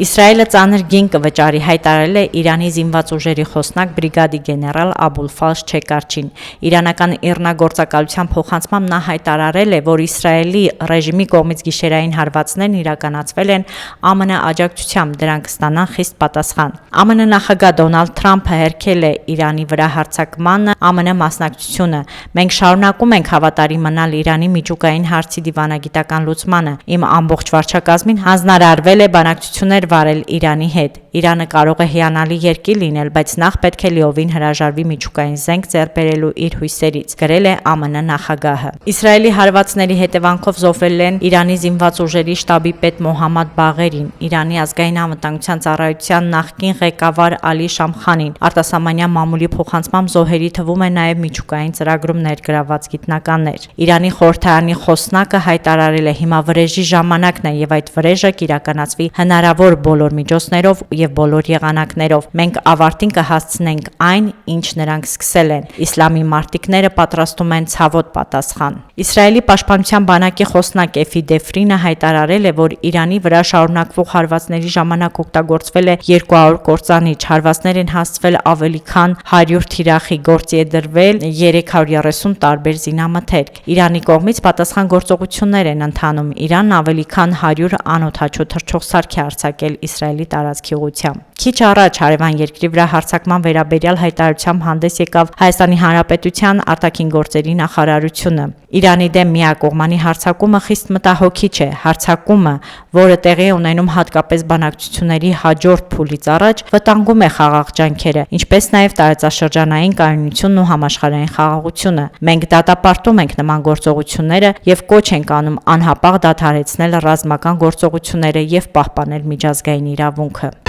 Իսրայելը ծանր գին կվճարի, հայտարարել է Իրանի զինված ուժերի խոսնակ բրիգադի գեներալ Աբուլֆազլ Չեկարչին։ Իրանական ԻՌՆԱ գործակալության փոխանցմամբ նա հայտարարել է, որ Իսրայելի ռեժիմի կողմից գիշերային հարվածներն իրականացվել են ԱՄՆ աջակցությամբ, դրանք կստանան խիստ պատասխան։ ԱՄՆ նախագահ Դոնալդ Թրամփը հերքել է Իրանի վրա հարձակման ԱՄՆ մասնակցությունը։ Մենք շարունակում ենք հավատարիմ մնալ Իրանի միջուկային հարցի դիվանագիտական լուծմանը։ Իմ ամբողջ վարչակազմին հանձնարարվել է բանակցություններ վարել Իրանի հետ։ Իրանը կարող է հիանալի երկիր լինել, բայց նախ պետք է լիովին հրաժարվի միջուկային զենք ձեռք բերելու իր հույսերից, գրել է ԱՄՆ նախագահը։ Իսրայելի հարվածների հետևանքով զոհվել են Իրանի զինված ուժերի շտաբի պետ Մոհամմադ Բաղերին, Իրանի ազգային անվտանգության ծառայության նախկին ղեկավար Ալի Շամխանին։ Արտասահմանյան մամուլի փոխանցմամբ զոհերի թվում է նաև միջուկային ծրագրում ներգրավված գիտնականներ։ Իրանի խորհրդարանի խոսնակը հայտարարել է, հիմա վրեժի ժամանակն է եւ այդ վրեժը կիրականացվի հնարավոր բոլոր միջոցներով եւ բոլոր եղանակներով։ Մենք ավարտին կհասցնենք այն, ինչ նրանք սկսել են։ Իսլամի մարտիկները պատրաստում են ցավոտ պատասխան։ Իսրայելի պաշտպանության բանակի խոսնակ Էֆի Դեֆրինը հայտարարել է, որ Իրանի վրա շարունակվող հարվածների ժամանակ օգտագործվել է 200 կործանիչ, հարվածներ են հասցվել ավելի քան 100 թիրախի, գործի է դրվել 330 տարբեր զինամթերք։ Իրանի կողմից պատասխան գործողություններ են ընթանում։ Իրանն ավելի քան 100 անօդաչու թռչող սարք է արձակել Իսրայելի տարածքի ուղղությամբ։ Քիչ առաջ հարևան երկրի վրա հարձակման վերաբերյալ հայտարարությամբ հանդես եկավ Հայաստանի Հանրապետության արտաքին գործերի նախարարությունը։ Իրանի դեմ միակողմանի հարձակումը խիստ մտահոգիչ է։ Հարձակումը, որը տեղի է ունենում հատկապես բանակցությունների հաջորդ փուլից առաջ, վտանգում է խաղաղ ջանքերը, ինչպես նաև տարածաշրջանային կայունությունն ու համաշխարհային խաղաղությունը։ Մենք դատապարտում ենք նման գործողությունները եւ կոչ ենք անում անհապաղ դադարեցնել ռազմական գործողությունները եւ պահպանել միջազգային իրավունքը։